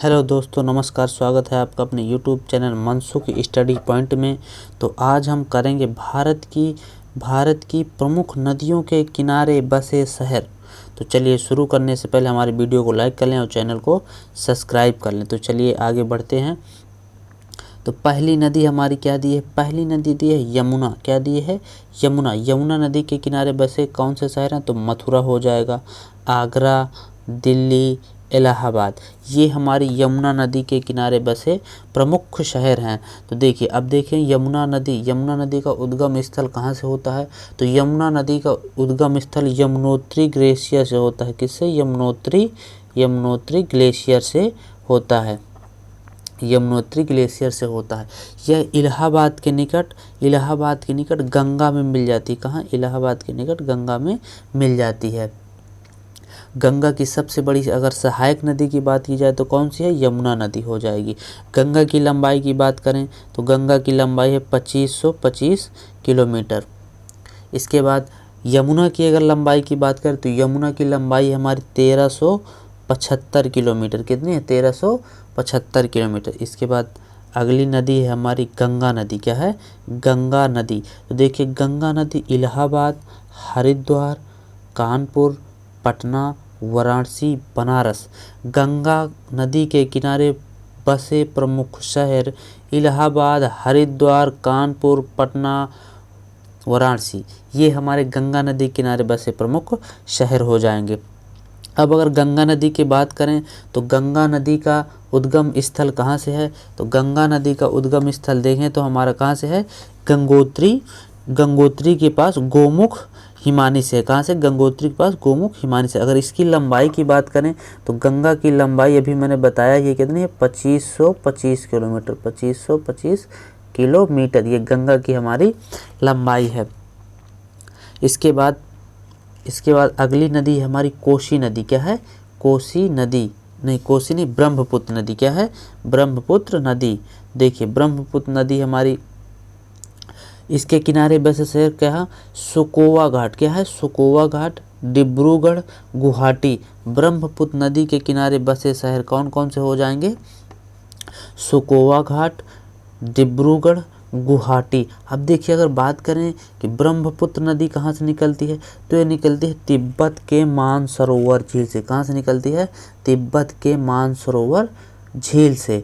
Hello दोस्तों, नमस्कार। स्वागत है आपका अपने YouTube channel Mansukh study point में। तो आज हम करेंगे भारत की प्रमुख नदियों के किनारे बसे शहर। तो चलिए, शुरू करने से पहले हमारी वीडियो को लाइक कर लें और चैनल को सब्सक्राइब कर लें। तो चलिए आगे बढ़ते हैं। तो पहली नदी हमारी क्या दी है? पहली नदी दी है यमुना। क्या दी है? यमुना। यमुना नदी के किनारे बसे कौन से शहर हैं? तो मथुरा हो जाएगा, आगरा, दिल्ली, इलाहाबाद। ये हमारी यमुना नदी के किनारे बसे प्रमुख शहर हैं। तो देखिए, अब देखें यमुना नदी का उद्गम स्थल कहाँ से होता है? तो यमुना नदी का उद्गम स्थल यमुनोत्री ग्लेशियर से होता है। किससे? यमुनोत्री ग्लेशियर से होता है। यमुनोत्री ग्लेशियर से होता है। यह इलाहाबाद के निकट गंगा में मिल जाती है। कहाँ? इलाहाबाद के निकट गंगा में मिल जाती है। गंगा की सबसे बड़ी अगर सहायक नदी की बात की जाए तो कौन सी है? यमुना नदी हो जाएगी। गंगा की लंबाई की बात करें तो गंगा की लंबाई है 2525 किलोमीटर। इसके बाद यमुना की अगर लंबाई की बात करें तो यमुना की लंबाई हमारी 1375 किलोमीटर। कितनी है? 1375 किलोमीटर। इसके बाद अगली नदी है हमारी गंगा नदी। क्या है? गंगा नदी। तो देखिए, गंगा नदी इलाहाबाद, हरिद्वार, कानपुर, पटना, वाराणसी, बनारस। गंगा नदी के किनारे बसे प्रमुख शहर इलाहाबाद, हरिद्वार, कानपुर, पटना, वाराणसी। ये हमारे गंगा नदी किनारे बसे प्रमुख शहर हो जाएंगे। अब अगर गंगा नदी की बात करें तो गंगा नदी का उद्गम स्थल कहाँ से है? तो गंगा नदी का उद्गम स्थल देखें तो हमारा कहाँ से है? गंगोत्री के पास गोमुख हिमानी से। कहाँ से? गंगोत्री के पास गोमुख हिमानी से। अगर इसकी लंबाई की बात करें तो गंगा की लंबाई अभी मैंने बताया ये कितनी है? 2525 किलोमीटर। 2525 किलोमीटर ये गंगा की हमारी लंबाई है। इसके बाद अगली नदी हमारी कोसी नदी। क्या है? कोसी नहीं, ब्रह्मपुत्र नदी। क्या है? ब्रह्मपुत्र नदी। देखिए, ब्रह्मपुत्र नदी हमारी इसके किनारे बसे शहर क्या है? सुकोवा घाट। क्या है? सुकोवा घाट, डिब्रूगढ़, गुवाहाटी। ब्रह्मपुत्र नदी के किनारे बसे शहर कौन कौन से हो जाएंगे? सुकोवा घाट, डिब्रूगढ़, गुवाहाटी। अब देखिए, अगर बात करें कि ब्रह्मपुत्र नदी कहाँ से निकलती है तो ये निकलती है तिब्बत के मानसरोवर झील से। कहाँ से निकलती है? तिब्बत के मानसरोवर झील से।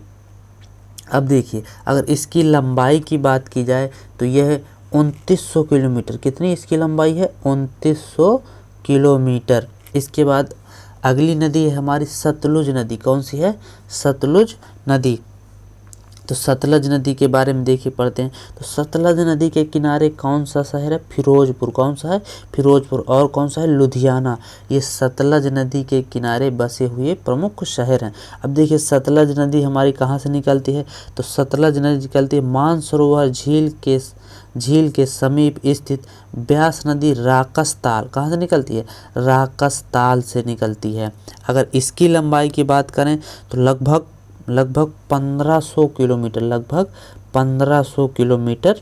अब देखिए, अगर इसकी लंबाई की बात की जाए तो यह 2900 किलोमीटर। कितनी इसकी लंबाई है? 2900 किलोमीटर। इसके बाद अगली नदी है हमारी सतलुज नदी। कौन सी है? सतलुज नदी। तो सतलज नदी के बारे में देखिए, पढ़ते हैं। तो सतलज नदी के किनारे कौन सा शहर है? फिरोजपुर। कौन सा है? फिरोजपुर। और कौन सा है? लुधियाना। ये सतलज नदी के किनारे बसे हुए प्रमुख शहर हैं। अब देखिए, सतलज नदी हमारी कहाँ से निकलती है? तो सतलज नदी निकलती है मानसरोवर झील के समीप स्थित ब्यास नदी राकसताल। कहाँ से निकलती है? राकसताल से निकलती है। अगर इसकी लंबाई की बात करें तो लगभग 1500 किलोमीटर। लगभग 1500 किलोमीटर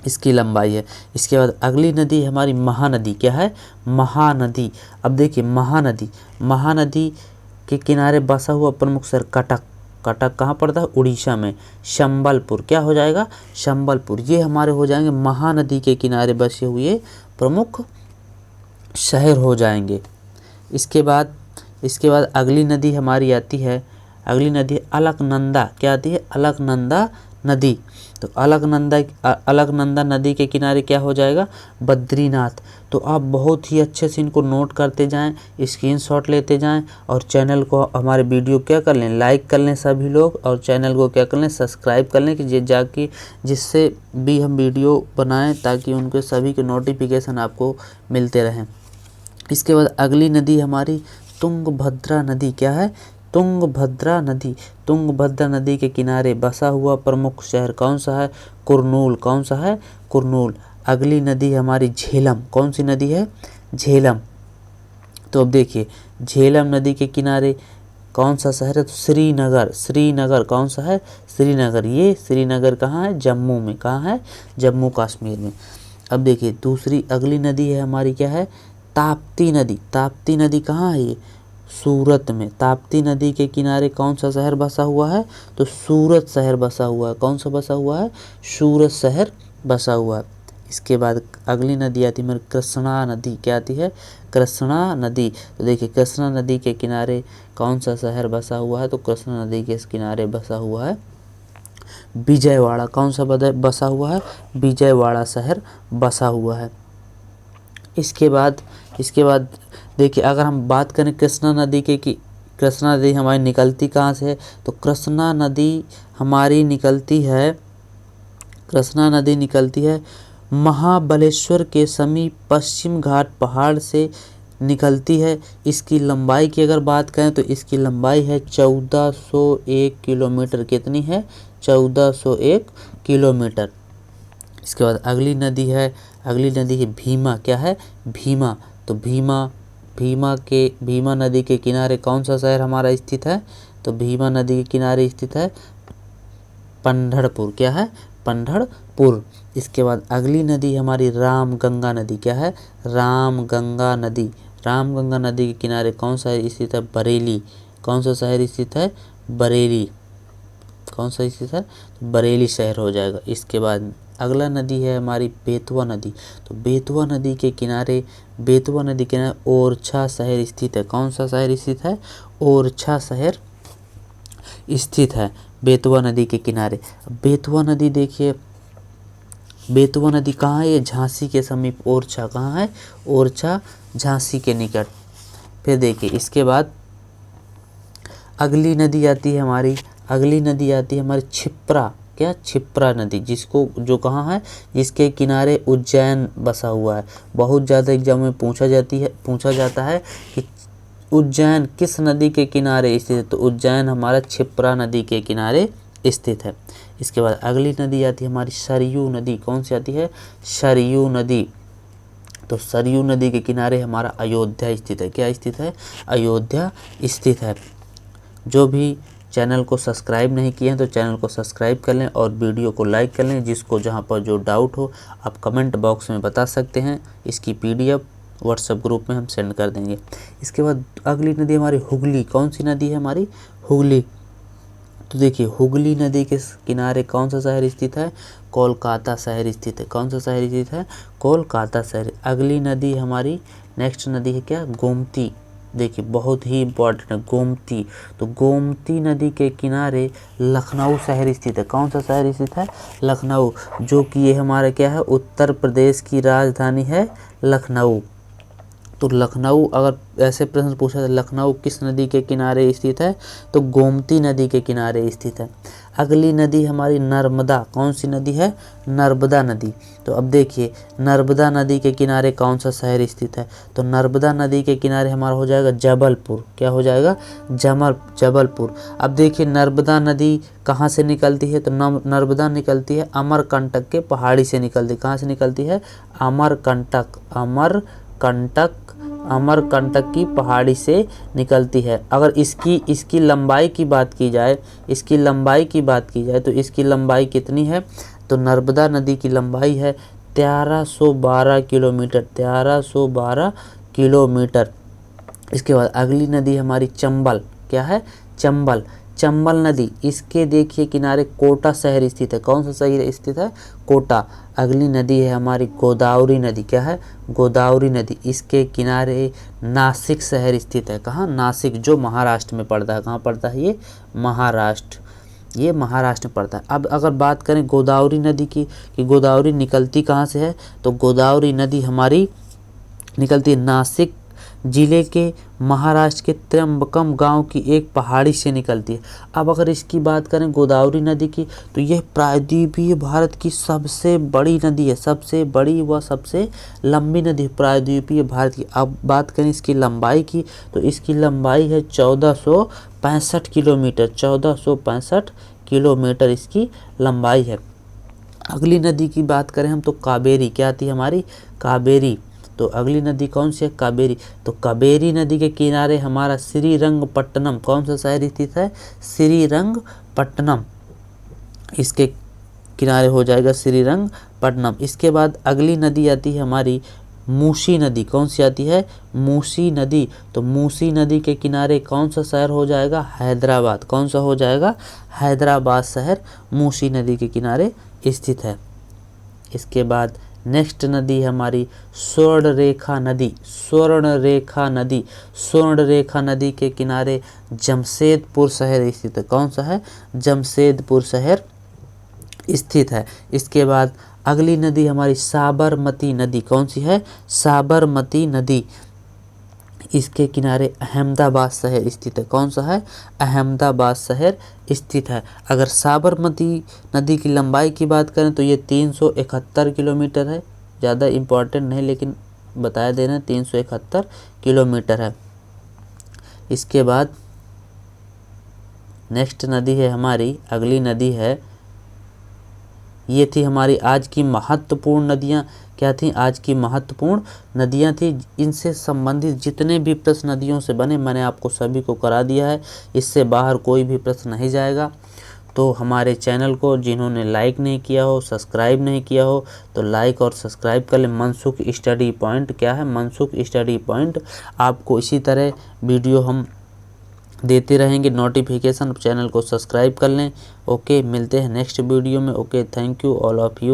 इसकी लंबाई है। इसके बाद अगली नदी हमारी महानदी। क्या है? महानदी। अब देखिए, महानदी के किनारे बसा हुआ प्रमुख शहर कटक कहाँ पड़ता है? उड़ीसा में। संबलपुर। क्या हो जाएगा? संबलपुर। ये हमारे हो जाएंगे महानदी के किनारे बसे हुए प्रमुख शहर हो जाएंगे। इसके बाद अगली नदी हमारी आती है। अगली नदी अलकनंदा। क्या आती है? अलकनंदा नदी। तो अलकनंदा नदी के किनारे क्या हो जाएगा? बद्रीनाथ। तो आप बहुत ही अच्छे से इनको नोट करते जाएं, स्क्रीनशॉट लेते जाएं और चैनल को, हमारे वीडियो क्या कर लें? लाइक कर लें सभी लोग, और चैनल को क्या कर लें? सब्सक्राइब कर लें, कि जिससे भी हम वीडियो बनाएं ताकि उनके सभी के नोटिफिकेशन आपको मिलते रहें। इसके बाद अगली नदी हमारी तुंगभद्रा नदी। क्या है? तुंगभद्रा नदी के किनारे बसा हुआ प्रमुख शहर कौन सा है? कुरनूल। कौन सा है? कुरनूल। अगली नदी हमारी झेलम। कौन सी नदी है? झेलम। तो अब देखिए, झेलम नदी के किनारे कौन सा शहर है? तो श्रीनगर। कौन सा है? श्रीनगर। ये श्रीनगर कहाँ है? जम्मू में। कहाँ है? जम्मू कश्मीर में। अब देखिए, अगली नदी है हमारी क्या है? ताप्ती नदी। ताप्ती नदी कहाँ है? ये सूरत में। ताप्ती नदी के किनारे कौन सा शहर बसा हुआ है? तो सूरत शहर बसा हुआ है। कौन सा बसा हुआ है? सूरत शहर बसा हुआ है। इसके बाद अगली नदी आती है हमारी कृष्णा नदी। क्या आती है? कृष्णा नदी। तो देखिए कृष्णा नदी के किनारे कौन सा शहर बसा हुआ है? तो कृष्णा नदी के किनारे बसा हुआ है विजयवाड़ा। कौन सा बसा हुआ है? विजयवाड़ा शहर बसा हुआ है। इसके बाद देखिए अगर हम बात करें कृष्णा नदी की कृष्णा नदी हमारी निकलती कहाँ से है? तो कृष्णा नदी हमारी निकलती है, कृष्णा नदी निकलती है महाबलेश्वर के समीप पश्चिम घाट पहाड़ से निकलती है। इसकी लंबाई की अगर बात करें तो इसकी लंबाई है 1401 किलोमीटर। कितनी है? 1401 किलोमीटर। इसके बाद अगली नदी है भीमा। क्या है? भीमा। तो भीमा नदी के किनारे कौन सा शहर हमारा स्थित है? तो भीमा नदी के किनारे स्थित है पंढरपुर। क्या है? पंढरपुर। इसके बाद अगली नदी हमारी रामगंगा नदी। क्या है? रामगंगा नदी। रामगंगा नदी के किनारे कौन सा स्थित है? बरेली। कौन सा शहर स्थित है? बरेली। कौन सा स्थित है? बरेली शहर हो जाएगा। इसके बाद अगला नदी है हमारी बेतवा नदी। तो बेतवा नदी के किनारे ओरछा शहर स्थित है। कौन सा शहर स्थित है? ओरछा शहर स्थित है बेतवा नदी के किनारे। बेतवा नदी देखिए, बेतवा नदी कहाँ है? ये झांसी के समीप। ओरछा कहाँ है? ओरछा झांसी के निकट। फिर देखिए इसके बाद अगली नदी आती है हमारी क्षिप्रा। क्या? क्षिप्रा नदी, जो कहाँ है? जिसके किनारे उज्जैन बसा हुआ है। बहुत ज़्यादा एग्जाम में पूछा जाता है कि उज्जैन किस नदी के किनारे स्थित है? तो उज्जैन हमारा क्षिप्रा नदी के किनारे स्थित है। इसके बाद अगली नदी आती है हमारी सरयू नदी। कौन सी आती है? सरयू नदी। तो सरयू नदी के किनारे हमारा अयोध्या स्थित है। क्या स्थित है? अयोध्या स्थित है। जो भी चैनल को सब्सक्राइब नहीं किए हैं तो चैनल को सब्सक्राइब कर लें और वीडियो को लाइक कर लें। जिसको जहां पर जो डाउट हो आप कमेंट बॉक्स में बता सकते हैं। इसकी PDF व्हाट्सएप ग्रुप में हम सेंड कर देंगे। इसके बाद अगली नदी हमारी हुगली। कौन सी नदी है हमारी? हुगली। तो देखिए हुगली नदी के किनारे कौन सा शहर स्थित है? कोलकाता शहर स्थित है। कौन सा शहर स्थित है? कोलकाता शहर। अगली नदी हमारी नेक्स्ट नदी है क्या? गोमती। देखिए बहुत ही इम्पोर्टेंट है गोमती। तो गोमती नदी के किनारे लखनऊ शहर स्थित है। कौन सा शहर स्थित है? लखनऊ। जो कि ये हमारा क्या है? उत्तर प्रदेश की राजधानी है लखनऊ। तो लखनऊ, अगर ऐसे प्रश्न पूछा जाए लखनऊ किस नदी के किनारे स्थित है? तो गोमती नदी के किनारे स्थित है। अगली नदी हमारी नर्मदा। कौन सी नदी है? नर्मदा नदी। तो अब देखिए नर्मदा नदी के किनारे कौन सा शहर स्थित है? तो नर्मदा नदी के किनारे हमारा हो जाएगा जबलपुर। क्या हो जाएगा? जबलपुर। अब देखिए नर्मदा नदी कहाँ से निकलती है? तो नर्मदा निकलती है अमरकंटक के पहाड़ी से निकलती है। कहाँ से निकलती है? अमरकंटक की पहाड़ी से निकलती है। अगर इसकी लंबाई की बात की जाए तो इसकी लंबाई कितनी है? तो नर्मदा नदी की लंबाई है 1312 किलोमीटर। 1312 किलोमीटर। इसके बाद अगली नदी हमारी चंबल। क्या है? चंबल नदी। इसके देखिए किनारे कोटा शहर स्थित है। कौन सा शहर स्थित है? कोटा। अगली नदी है हमारी गोदावरी नदी। क्या है? गोदावरी नदी। इसके किनारे नासिक शहर स्थित है। कहाँ? नासिक, जो महाराष्ट्र में पड़ता है। कहाँ पड़ता है ये? ये महाराष्ट्र में पड़ता है। अब अगर बात करें गोदावरी नदी की कि गोदावरी निकलती कहाँ से है? तो गोदावरी नदी हमारी निकलती है नासिक जिले के महाराष्ट्र के त्र्यंबकम गांव की एक पहाड़ी से निकलती है। अब अगर इसकी बात करें गोदावरी नदी की तो यह प्रायद्वीपीय भारत की सबसे बड़ी नदी है। सबसे बड़ी व सबसे लंबी नदी प्रायद्वीपीय भारत की। अब बात करें इसकी लंबाई की तो इसकी लंबाई है 1465 किलोमीटर। 1465 किलोमीटर इसकी लंबाई है। अगली नदी की बात करें हम तो कावेरी। क्या आती है हमारी? कावेरी। तो अगली नदी कौन सी है? कावेरी। तो कावेरी नदी के किनारे हमारा श्रीरंगपट्टनम। कौन सा शहर स्थित है? श्रीरंगपट्टनम। इसके किनारे हो जाएगा श्रीरंगपट्टनम। इसके बाद अगली नदी आती है हमारी मूसी नदी कौन सी आती है, मूसी नदी। तो मूसी नदी के किनारे कौन सा शहर हो जाएगा, हैदराबाद। कौन सा हो जाएगा, हैदराबाद शहर मूसी नदी के किनारे स्थित है। इसके बाद नेक्स्ट नदी है हमारी स्वर्णरेखा नदी। स्वर्णरेखा नदी, स्वर्णरेखा नदी के किनारे जमशेदपुर शहर स्थित है। कौन सा है, जमशेदपुर शहर स्थित है। इसके बाद अगली नदी हमारी साबरमती नदी। कौन सी है, साबरमती नदी। इसके किनारे अहमदाबाद शहर स्थित है। कौन सा है, अहमदाबाद शहर स्थित है। अगर साबरमती नदी की लंबाई की बात करें तो ये 371 किलोमीटर है। ज़्यादा इम्पोर्टेंट नहीं लेकिन बताया देना 371 किलोमीटर है। इसके बाद नेक्स्ट नदी है हमारी, अगली नदी है, ये थी हमारी आज की महत्वपूर्ण नदियाँ। क्या थी, आज की महत्वपूर्ण नदियाँ थी। इनसे संबंधित जितने भी प्रश्न नदियों से बने मैंने आपको सभी को करा दिया है। इससे बाहर कोई भी प्रश्न नहीं जाएगा। तो हमारे चैनल को जिन्होंने लाइक नहीं किया हो, सब्सक्राइब नहीं किया हो, तो लाइक और सब्सक्राइब कर लें। मनसुख स्टडी पॉइंट क्या है, मनसुख स्टडी पॉइंट। आपको इसी तरह वीडियो हम देते रहेंगे, नोटिफिकेशन। चैनल को सब्सक्राइब कर लें। ओके, मिलते हैं नेक्स्ट वीडियो में। Okay, thank you all of you.